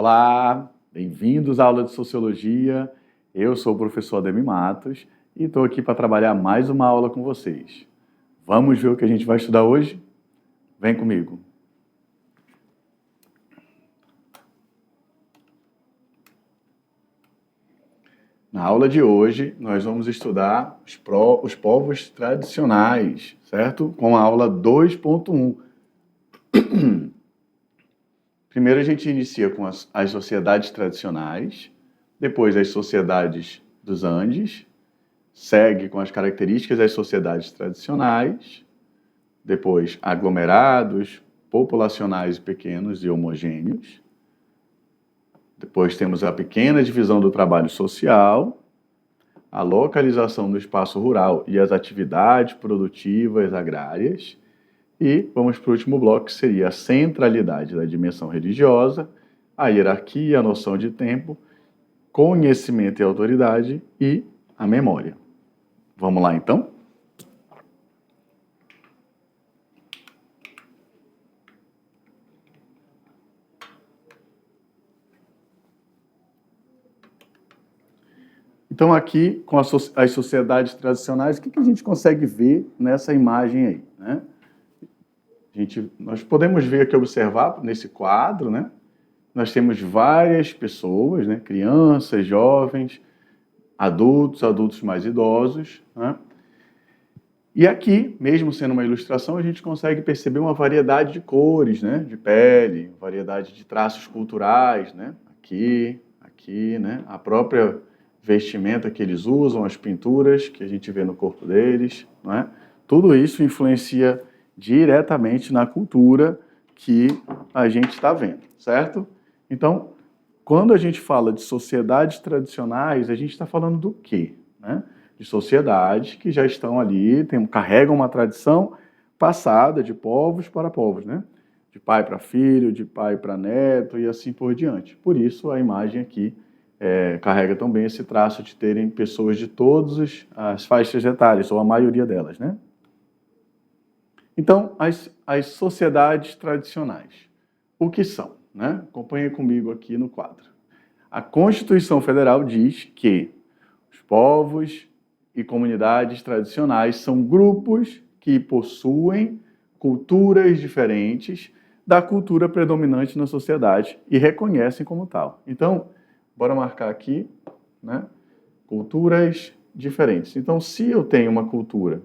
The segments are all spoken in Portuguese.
Olá, bem-vindos à aula de Sociologia. Eu sou o professor Ademir Matos e estou aqui para trabalhar mais uma aula com vocês. Vamos ver o que a gente vai estudar hoje? Vem comigo. Na aula de hoje, nós vamos estudar os povos tradicionais, certo? Com a aula 2.1. Primeiro a gente inicia com as sociedades tradicionais, depois as sociedades dos Andes, segue com as características das sociedades tradicionais, depois aglomerados, populacionais pequenos e homogêneos. Depois temos a pequena divisão do trabalho social, a localização do espaço rural e as atividades produtivas agrárias. E vamos para o último bloco, que seria a centralidade da dimensão religiosa, a hierarquia, a noção de tempo, conhecimento e autoridade e a memória. Vamos lá, então? Então, aqui, com as sociedades tradicionais, o que a gente consegue ver nessa imagem aí, né? Nós podemos ver aqui, observar nesse quadro, né? Nós temos várias pessoas, né? Crianças, jovens, adultos mais idosos, né? E aqui, mesmo sendo uma ilustração, a gente consegue perceber uma variedade de cores, né? De pele, variedade de traços culturais, né? Aqui, né? A própria vestimenta que eles usam, as pinturas que a gente vê no corpo deles, né? Tudo isso influencia diretamente na cultura que a gente está vendo, certo? Então, quando a gente fala de sociedades tradicionais, a gente está falando do quê? Né? De sociedades que já estão ali, carregam uma tradição passada de povos para povos, né? De pai para filho, de pai para neto e assim por diante. Por isso, a imagem aqui carrega também esse traço de terem pessoas de todas as faixas etárias, ou a maioria delas, né? Então, as sociedades tradicionais, o que são? Né? Acompanhe comigo aqui no quadro. A Constituição Federal diz que os povos e comunidades tradicionais são grupos que possuem culturas diferentes da cultura predominante na sociedade e reconhecem como tal. Então, bora marcar aqui, né? Culturas diferentes. Então, se eu tenho uma cultura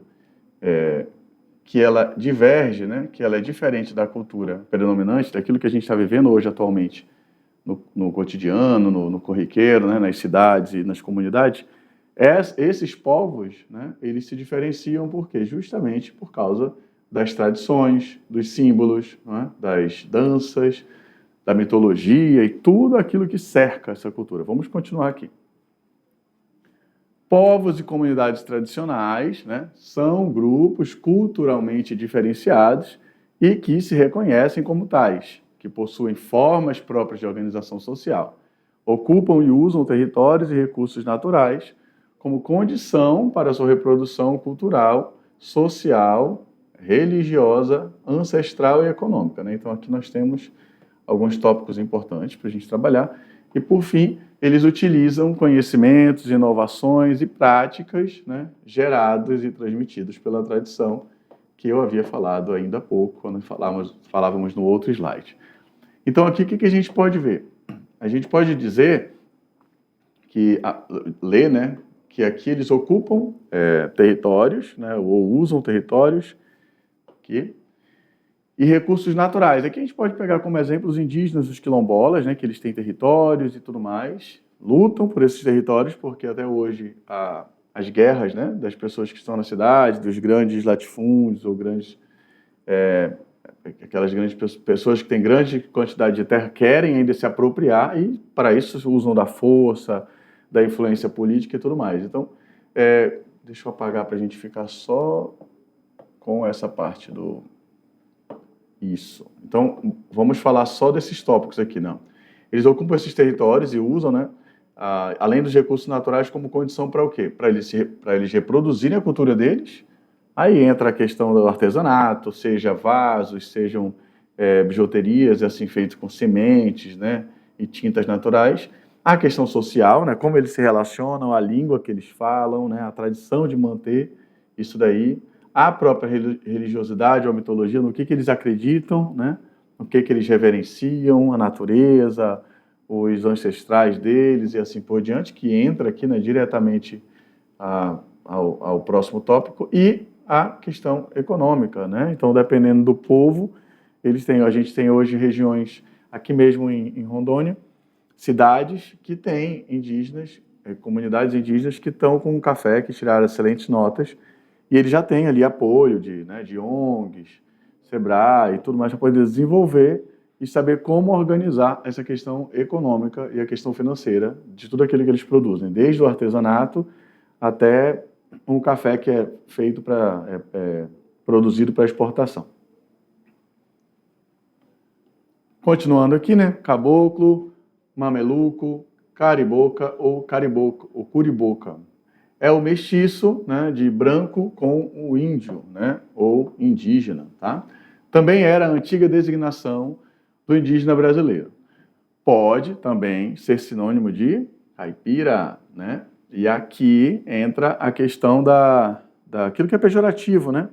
que ela diverge, né, que ela é diferente da cultura predominante, daquilo que a gente está vivendo hoje atualmente no cotidiano, no corriqueiro, né, nas cidades e nas comunidades, esses povos, né, eles se diferenciam por quê? Justamente por causa das tradições, dos símbolos, né, das danças, da mitologia e tudo aquilo que cerca essa cultura. Vamos continuar aqui. Povos e comunidades tradicionais, né, são grupos culturalmente diferenciados e que se reconhecem como tais, que possuem formas próprias de organização social, ocupam e usam territórios e recursos naturais como condição para sua reprodução cultural, social, religiosa, ancestral e econômica, né? Então aqui nós temos alguns tópicos importantes para a gente trabalhar. E, por fim, eles utilizam conhecimentos, inovações e práticas, né, gerados e transmitidos pela tradição, que eu havia falado ainda há pouco, quando falávamos no outro slide. Então, aqui, o que a gente pode ver? A gente pode dizer ler, né, que aqui eles ocupam territórios, né, ou usam territórios, aqui, e recursos naturais. Aqui a gente pode pegar como exemplo os indígenas, os quilombolas, né, que eles têm territórios e tudo mais, lutam por esses territórios, porque até hoje as guerras, né, das pessoas que estão na cidade, dos grandes latifúndios ou aquelas grandes pessoas que têm grande quantidade de terra, querem ainda se apropriar e, para isso, usam da força, da influência política e tudo mais. Então, deixa eu apagar para a gente ficar só com essa parte do... Isso. Então, vamos falar só desses tópicos aqui, não. Eles ocupam esses territórios e usam, né, além dos recursos naturais, como condição para o quê? Para eles reproduzirem a cultura deles. Aí entra a questão do artesanato, seja vasos, sejam bijuterias, assim, feitos com sementes, né, e tintas naturais. A questão social, né, como eles se relacionam, a língua que eles falam, né, a tradição de manter isso daí, a própria religiosidade ou a mitologia, no que eles acreditam, né, no que eles reverenciam, a natureza, os ancestrais deles e assim por diante, que entra aqui, né, diretamente ao próximo tópico, e a questão econômica, né? Então, dependendo do povo, a gente tem hoje regiões, aqui mesmo em Rondônia, cidades que têm indígenas, comunidades indígenas que estão com um café, que tiraram excelentes notas, e eles já têm ali apoio de ONGs, SEBRAE e tudo mais para poder desenvolver e saber como organizar essa questão econômica e a questão financeira de tudo aquilo que eles produzem, desde o artesanato até um café que é feito produzido para exportação. Continuando aqui, né? Caboclo, mameluco, cariboca ou curiboca. É o mestiço, né, de branco com o índio, né, ou indígena, tá? Também era a antiga designação do indígena brasileiro. Pode também ser sinônimo de caipira, né? E aqui entra a questão daquilo que é pejorativo, né?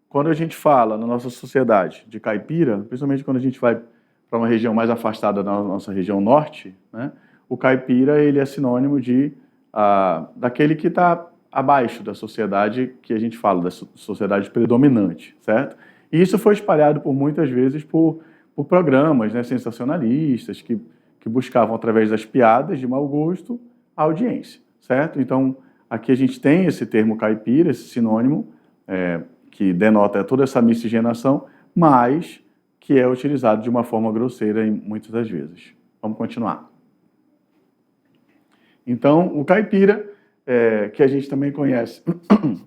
Quando a gente fala na nossa sociedade de caipira, principalmente quando a gente vai para uma região mais afastada da nossa região norte, né? O caipira ele é sinônimo daquele que está abaixo da sociedade que a gente fala, da sociedade predominante, certo? E isso foi espalhado por muitas vezes por programas, né, sensacionalistas que buscavam, através das piadas de mau gosto, a audiência, certo? Então, aqui a gente tem esse termo caipira, esse sinônimo, que denota toda essa miscigenação, mas que é utilizado de uma forma grosseira muitas das vezes. Vamos continuar. Então, o caipira, que a gente também conhece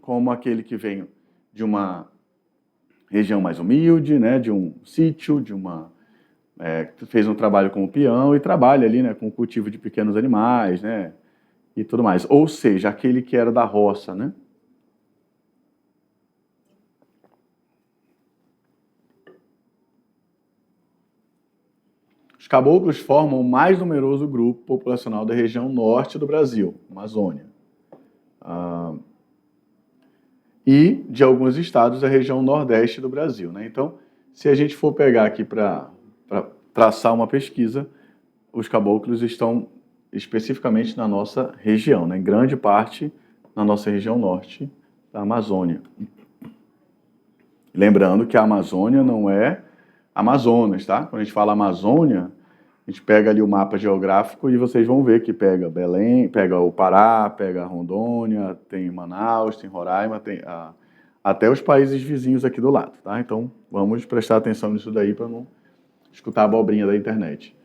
como aquele que vem de uma região mais humilde, né, de um sítio, fez um trabalho com o peão e trabalha ali, né, com o cultivo de pequenos animais, né, e tudo mais. Ou seja, aquele que era da roça, né? Os caboclos formam o mais numeroso grupo populacional da região norte do Brasil, Amazônia. E de alguns estados da região nordeste do Brasil, né? Então, se a gente for pegar aqui para traçar uma pesquisa, os caboclos estão especificamente na nossa região, né? Em grande parte na nossa região norte da Amazônia. Lembrando que a Amazônia não é Amazonas, tá? Quando a gente fala Amazônia, a gente pega ali o mapa geográfico e vocês vão ver que pega Belém, pega o Pará, pega Rondônia, tem Manaus, tem Roraima, tem até os países vizinhos aqui do lado, tá? Então, vamos prestar atenção nisso daí para não escutar a abobrinha da internet.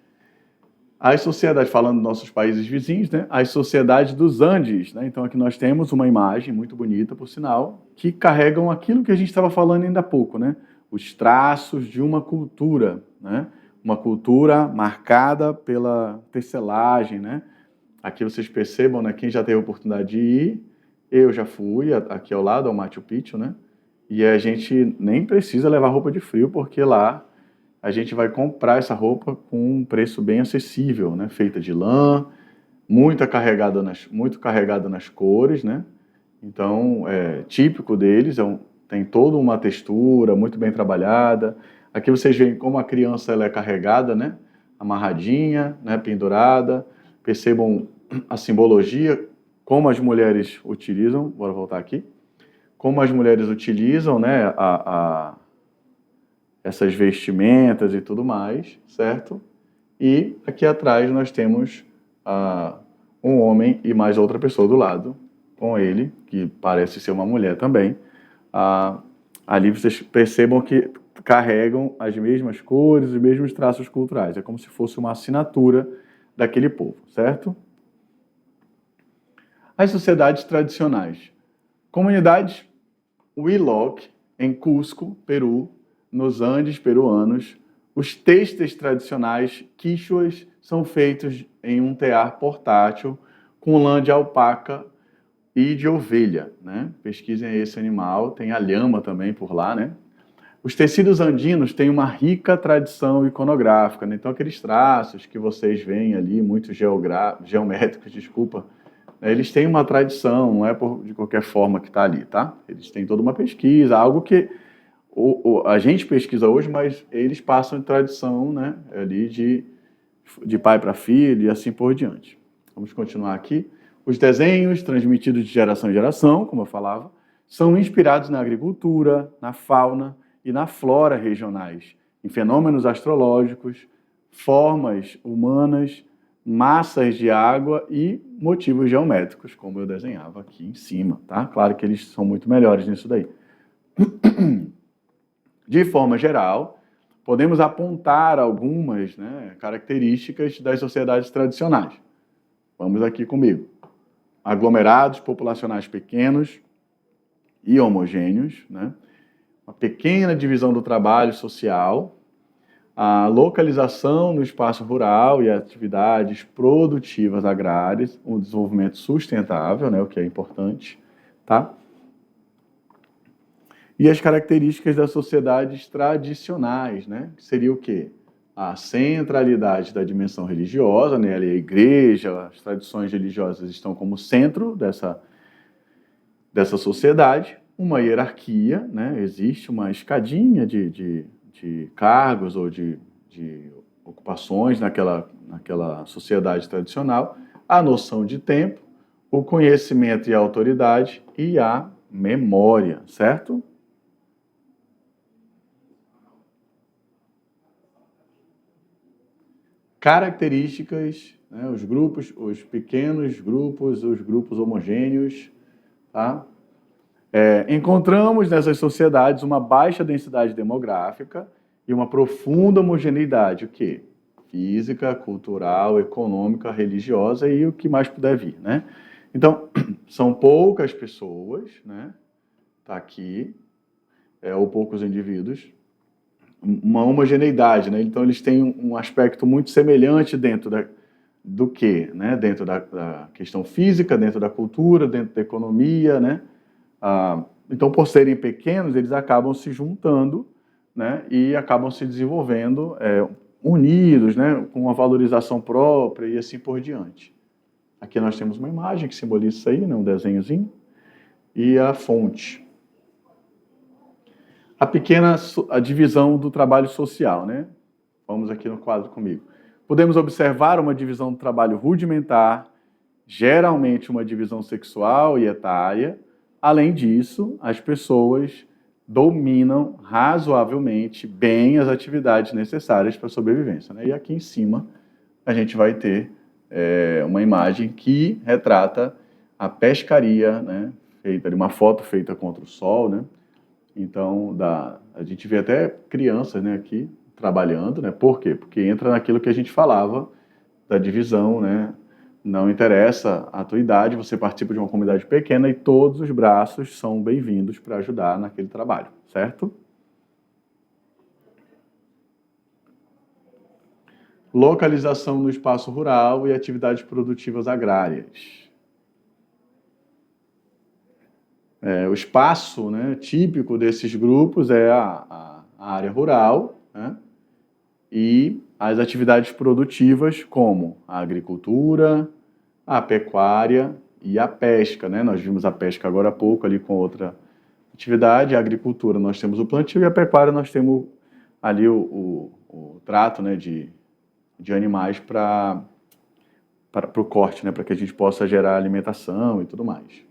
As sociedades, falando dos nossos países vizinhos, né? As sociedades dos Andes, né? Então, aqui nós temos uma imagem muito bonita, por sinal, que carregam aquilo que a gente estava falando ainda há pouco, né? Os traços de uma cultura, né? Uma cultura marcada pela tecelagem, né? Aqui vocês percebam, né? Quem já teve a oportunidade de ir, eu já fui aqui ao lado, ao Machu Picchu, né? E a gente nem precisa levar roupa de frio, porque lá a gente vai comprar essa roupa com um preço bem acessível, né? Feita de lã, muito carregada nas cores, né? Então, típico deles, tem toda uma textura muito bem trabalhada. Aqui vocês veem como a criança ela é carregada, né? Amarradinha, né? Pendurada. Percebam a simbologia, como as mulheres utilizam. Bora voltar aqui. Como as mulheres utilizam, né? Essas vestimentas e tudo mais, certo? E aqui atrás nós temos um homem e mais outra pessoa do lado, com ele, que parece ser uma mulher também. Ali vocês percebam que carregam as mesmas cores, os mesmos traços culturais. É como se fosse uma assinatura daquele povo, certo? As sociedades tradicionais. Comunidades Huilog, em Cusco, Peru, nos Andes peruanos, os têxteis tradicionais quichuas são feitos em um tear portátil com lã de alpaca e de ovelha, né? Pesquisem esse animal, tem a lhama também por lá, né? Os tecidos andinos têm uma rica tradição iconográfica, né? Então aqueles traços que vocês veem ali, muito geométricos, desculpa, né? Eles têm uma tradição, não é de qualquer forma que está ali, tá? Eles têm toda uma pesquisa, algo que a gente pesquisa hoje, mas eles passam de tradição, né? Ali de pai para filho e assim por diante. Vamos continuar aqui. Os desenhos transmitidos de geração em geração, como eu falava, são inspirados na agricultura, na fauna e na flora regionais, em fenômenos astrológicos, formas humanas, massas de água e motivos geométricos, como eu desenhava aqui em cima, tá? Claro que eles são muito melhores nisso daí. De forma geral, podemos apontar algumas, né, características das sociedades tradicionais. Vamos aqui comigo. Aglomerados populacionais pequenos e homogêneos, né? Uma pequena divisão do trabalho social, a localização no espaço rural e atividades produtivas agrárias, um desenvolvimento sustentável, né, o que é importante, tá? E as características das sociedades tradicionais, né, que seria o quê? A centralidade da dimensão religiosa, né, ali a igreja, as tradições religiosas estão como centro dessa sociedade, uma hierarquia, né? Existe uma escadinha de cargos ou de ocupações naquela sociedade tradicional, a noção de tempo, o conhecimento e a autoridade e a memória, certo? Características, né? Os grupos, os pequenos grupos, os grupos homogêneos, tá? Encontramos nessas sociedades uma baixa densidade demográfica e uma profunda homogeneidade, o quê? Física, cultural, econômica, religiosa e o que mais puder vir, né? Então, são poucas pessoas, né? Tá aqui, ou poucos indivíduos, uma homogeneidade, né? Então, eles têm um aspecto muito semelhante dentro do quê? Né? Dentro da questão física, dentro da cultura, dentro da economia, né? Então, por serem pequenos, eles acabam se juntando, né, e acabam se desenvolvendo unidos, né, com uma valorização própria e assim por diante. Aqui nós temos uma imagem que simboliza isso aí, né, um desenhozinho, e a fonte. A divisão do trabalho social, né? Vamos aqui no quadro comigo. Podemos observar uma divisão do trabalho rudimentar, geralmente uma divisão sexual e etária. Além disso, as pessoas dominam razoavelmente bem as atividades necessárias para a sobrevivência, né? E aqui em cima a gente vai ter uma imagem que retrata a pescaria, né? Uma foto feita contra o sol, né? Então, a gente vê até crianças, né, aqui trabalhando, né? Por quê? Porque entra naquilo que a gente falava da divisão, né? Não interessa a tua idade, você participa de uma comunidade pequena e todos os braços são bem-vindos para ajudar naquele trabalho, certo? Localização no espaço rural e atividades produtivas agrárias. O espaço, né, típico desses grupos é a área rural, né, e as atividades produtivas como a agricultura, a pecuária e a pesca, né? Nós vimos a pesca agora há pouco ali com outra atividade. A agricultura nós temos o plantio e a pecuária nós temos ali o trato, né, de animais para o corte, né, para que a gente possa gerar alimentação e tudo mais.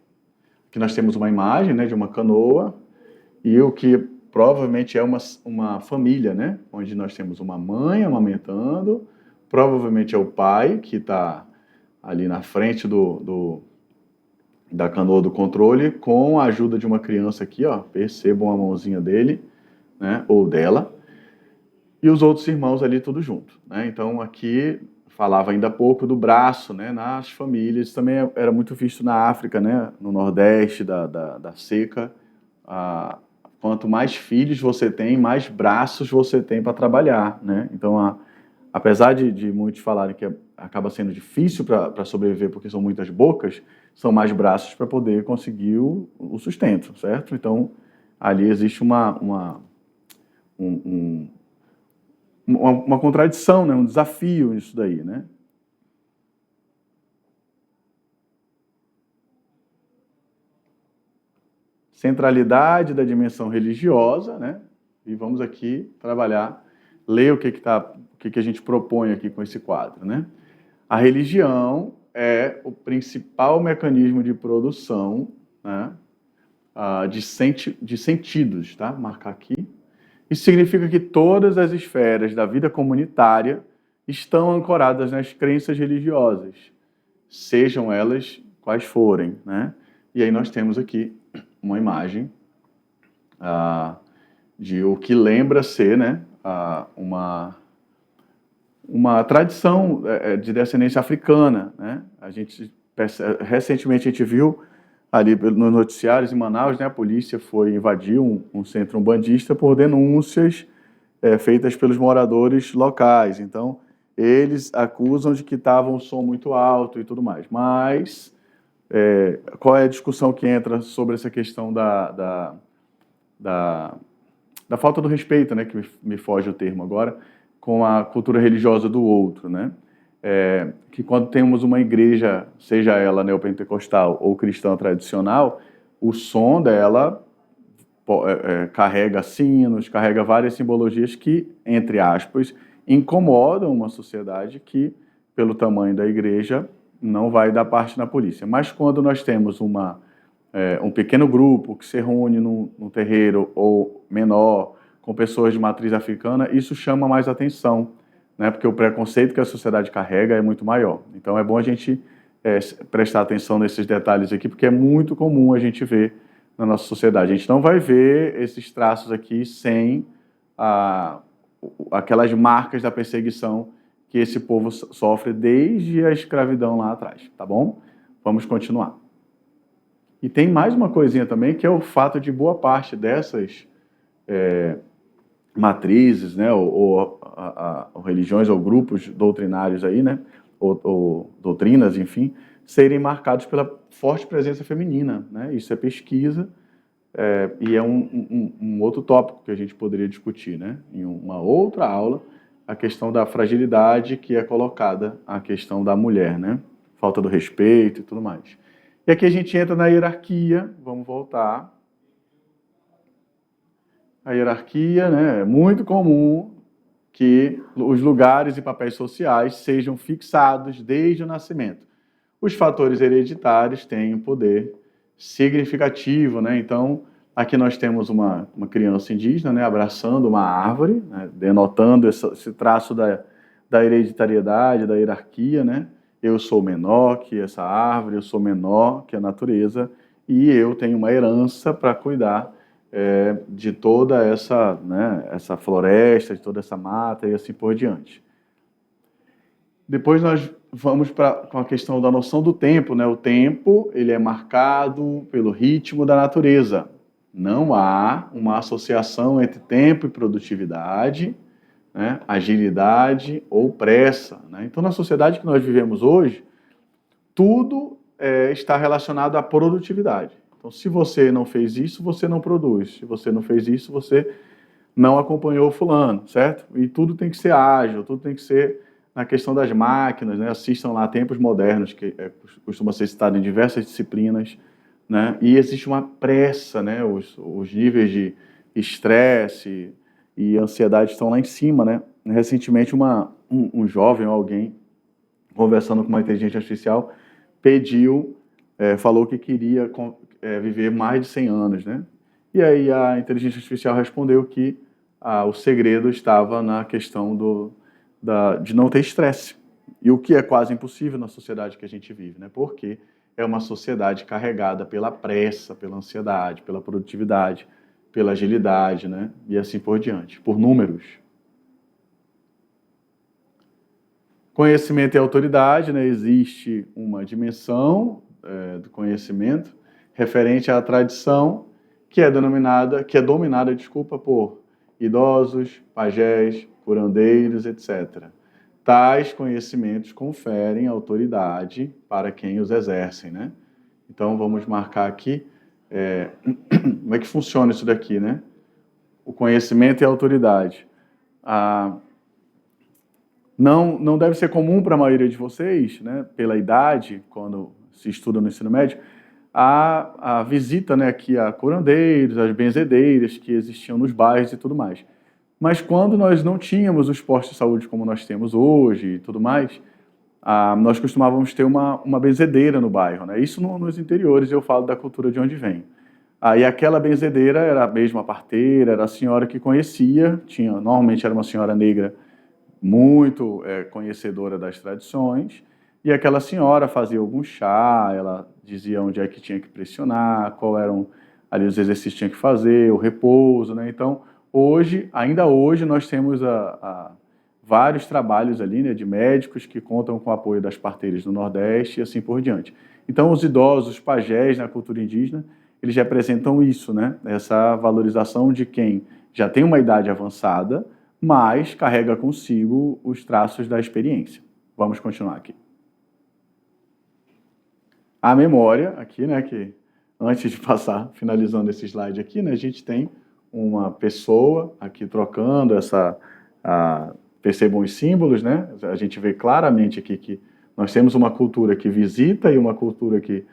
Aqui nós temos uma imagem, né, de uma canoa e o que provavelmente é uma família, né, onde nós temos uma mãe amamentando, provavelmente é o pai que está ali na frente da canoa do controle, com a ajuda de uma criança aqui, ó, percebam a mãozinha dele, né, ou dela, e os outros irmãos ali tudo junto, né? Então aqui falava ainda há pouco do braço, né, nas famílias, também era muito visto na África, né, no Nordeste da seca. Quanto mais filhos você tem, mais braços você tem para trabalhar, né? Então, apesar de muitos falarem que acaba sendo difícil para sobreviver porque são muitas bocas, são mais braços para poder conseguir o sustento, certo? Então, ali existe uma uma contradição, né? Um desafio nisso daí, né? Centralidade da dimensão religiosa, né? E vamos aqui trabalhar, ler o que a gente propõe aqui com esse quadro, né? A religião é o principal mecanismo de produção, né, de sentidos, tá? Marcar aqui. Isso significa que todas as esferas da vida comunitária estão ancoradas nas crenças religiosas, sejam elas quais forem, né? E aí nós temos aqui uma imagem de o que lembra ser, né, uma tradição de descendência africana, né? Recentemente a gente viu ali nos noticiários em Manaus, né, a polícia foi invadir um centro umbandista por denúncias feitas pelos moradores locais. Então, eles acusam de que estava um som muito alto e tudo mais. Mas, qual é a discussão que entra sobre essa questão da falta do respeito, né, que me foge o termo agora, com a cultura religiosa do outro, né? Que quando temos uma igreja, seja ela neopentecostal ou cristã tradicional, o som dela carrega sinos, carrega várias simbologias que, entre aspas, incomodam uma sociedade que, pelo tamanho da igreja, não vai dar parte na polícia. Mas quando nós temos um pequeno grupo que se reúne num terreiro ou menor, com pessoas de matriz africana, isso chama mais atenção, né? Porque o preconceito que a sociedade carrega é muito maior. Então é bom a gente prestar atenção nesses detalhes aqui, porque é muito comum a gente ver na nossa sociedade. A gente não vai ver esses traços aqui sem aquelas marcas da perseguição que esse povo sofre desde a escravidão lá atrás, tá bom? Vamos continuar. E tem mais uma coisinha também, que é o fato de boa parte dessas matrizes, né, ou religiões ou grupos doutrinários aí, né, ou doutrinas, enfim, serem marcados pela forte presença feminina, né? Isso é pesquisa e é um outro tópico que a gente poderia discutir, né, em uma outra aula, a questão da fragilidade que é colocada a questão da mulher, né, falta do respeito e tudo mais. E aqui a gente entra na hierarquia, vamos voltar. A hierarquia, né, é muito comum que os lugares e papéis sociais sejam fixados desde o nascimento. Os fatores hereditários têm um poder significativo, né? Então, aqui nós temos uma criança indígena, né, abraçando uma árvore, né, denotando esse traço da hereditariedade, da hierarquia, né? Eu sou menor que essa árvore, eu sou menor que a natureza e eu tenho uma herança para cuidar de toda essa, né, essa floresta, de toda essa mata e assim por diante. Depois nós vamos com a questão da noção do tempo, né? O tempo ele é marcado pelo ritmo da natureza. Não há uma associação entre tempo e produtividade, né, agilidade ou pressa, né? Então, na sociedade que nós vivemos hoje, tudo está relacionado à produtividade. Então, se você não fez isso, você não produz. Se você não fez isso, você não acompanhou o fulano, certo? E tudo tem que ser ágil, tudo tem que ser na questão das máquinas, né? Assistam lá Tempos Modernos, que costuma ser citado em diversas disciplinas, né? E existe uma pressa, né? Os níveis de estresse e ansiedade estão lá em cima, né? Recentemente, um jovem ou alguém, conversando com uma inteligência artificial, falou que queria viver mais de 100 anos, né? E aí a inteligência artificial respondeu que o segredo estava na questão de não ter estresse. E o que é quase impossível na sociedade que a gente vive, né? Porque é uma sociedade carregada pela pressa, pela ansiedade, pela produtividade, pela agilidade, né? E assim por diante, por números. Conhecimento e autoridade, né? Existe uma dimensão do conhecimento referente à tradição que é dominada, por idosos, pajés, curandeiros, etc. Tais conhecimentos conferem autoridade para quem os exercem, né? Então vamos marcar aqui como é que funciona isso daqui, né? o conhecimento e a autoridade. Não deve ser comum para a maioria de vocês, né, pela idade, quando se estuda no ensino médio, a visita, né, aqui a curandeiros, as benzedeiras que existiam nos bairros e tudo mais. Mas quando nós não tínhamos os postos de saúde como nós temos hoje e tudo mais, nós costumávamos ter uma benzedeira no bairro, né? Isso nos interiores, eu falo da cultura de onde venho. Aí aquela benzedeira era a mesma parteira, era a senhora que conhecia, normalmente era uma senhora negra muito conhecedora das tradições, e aquela senhora fazia algum chá, ela dizia onde é que tinha que pressionar, qual eram ali os exercícios que tinha que fazer, o repouso, né? Então, ainda hoje, nós temos vários trabalhos ali, né, de médicos que contam com o apoio das parteiras do Nordeste e assim por diante. Então, os idosos, os pajés na cultura indígena, eles representam isso, né? Essa valorização de quem já tem uma idade avançada, mas carrega consigo os traços da experiência. Vamos continuar aqui. A memória, aqui, né, que antes de passar, finalizando esse slide aqui, né, a gente tem uma pessoa aqui trocando percebam os símbolos, né? A gente vê claramente aqui que nós temos uma cultura que visita e uma cultura que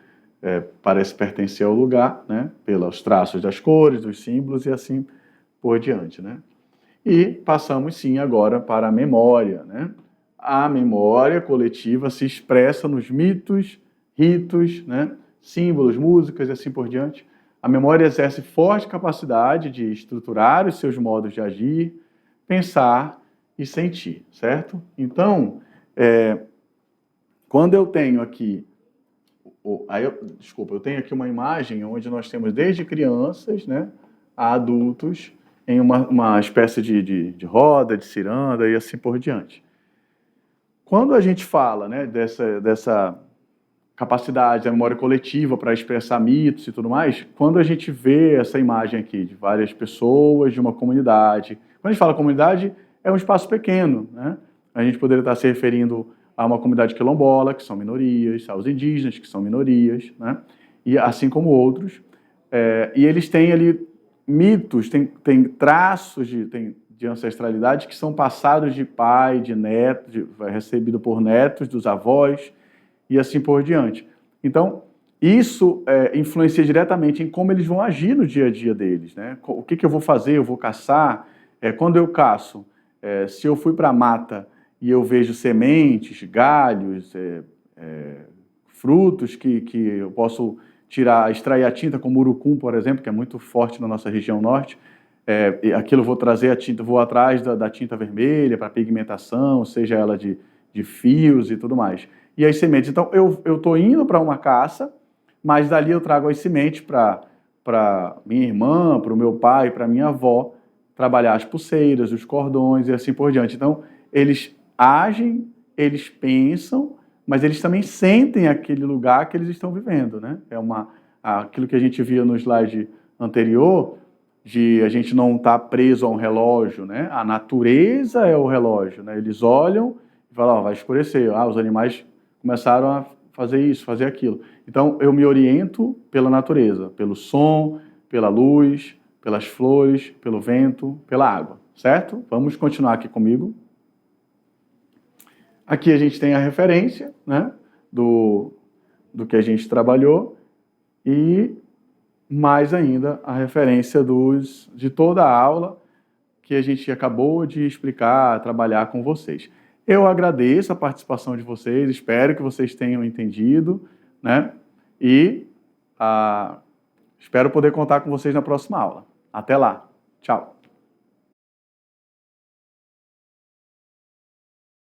parece pertencer ao lugar, né? Pelos traços das cores, dos símbolos e assim por diante, né? E passamos, sim, agora para a memória, né? A memória coletiva se expressa nos mitos, ritos, né? Símbolos, músicas e assim por diante. A memória exerce forte capacidade de estruturar os seus modos de agir, pensar e sentir, certo? Então, quando eu tenho aqui... eu tenho aqui uma imagem onde nós temos desde crianças, né, a adultos, em uma espécie de roda, de ciranda e assim por diante. Quando a gente fala, né, dessa capacidade da memória coletiva para expressar mitos e tudo mais, quando a gente vê essa imagem aqui de várias pessoas, de uma comunidade, quando a gente fala comunidade, é um espaço pequeno, né? A gente poderia estar se referindo a uma comunidade quilombola, que são minorias, aos indígenas, que são minorias, né? E assim como outros. E eles têm ali mitos, tem traços de ancestralidade que são passados de pai, de neto, recebido por netos dos avós e assim por diante. Então, isso influencia diretamente em como eles vão agir no dia a dia deles, né? O que eu vou fazer? Eu vou caçar? Quando eu caço, se eu fui para a mata e eu vejo sementes, galhos, frutos que eu posso extrair a tinta, como o urucum, por exemplo, que é muito forte na nossa região norte, aquilo eu vou trazer a tinta, vou atrás da tinta vermelha para pigmentação, seja ela de fios e tudo mais. E as sementes. Então, eu estou indo para uma caça, mas dali eu trago as sementes para minha irmã, para o meu pai, para minha avó, trabalhar as pulseiras, os cordões e assim por diante. Então, eles agem, eles pensam, mas eles também sentem aquele lugar que eles estão vivendo, né? Aquilo que a gente via no slide anterior, de a gente não estar preso a um relógio, né? A natureza é o relógio, né? Eles olham e falam, vai escurecer. Os animais começaram a fazer isso, fazer aquilo. Então, eu me oriento pela natureza, pelo som, pela luz, pelas flores, pelo vento, pela água, certo? Vamos continuar aqui comigo. Aqui a gente tem a referência, né, do que a gente trabalhou e mais ainda a referência de toda a aula que a gente acabou de explicar, trabalhar com vocês. Eu agradeço a participação de vocês, espero que vocês tenham entendido, né? E espero poder contar com vocês na próxima aula. Até lá. Tchau.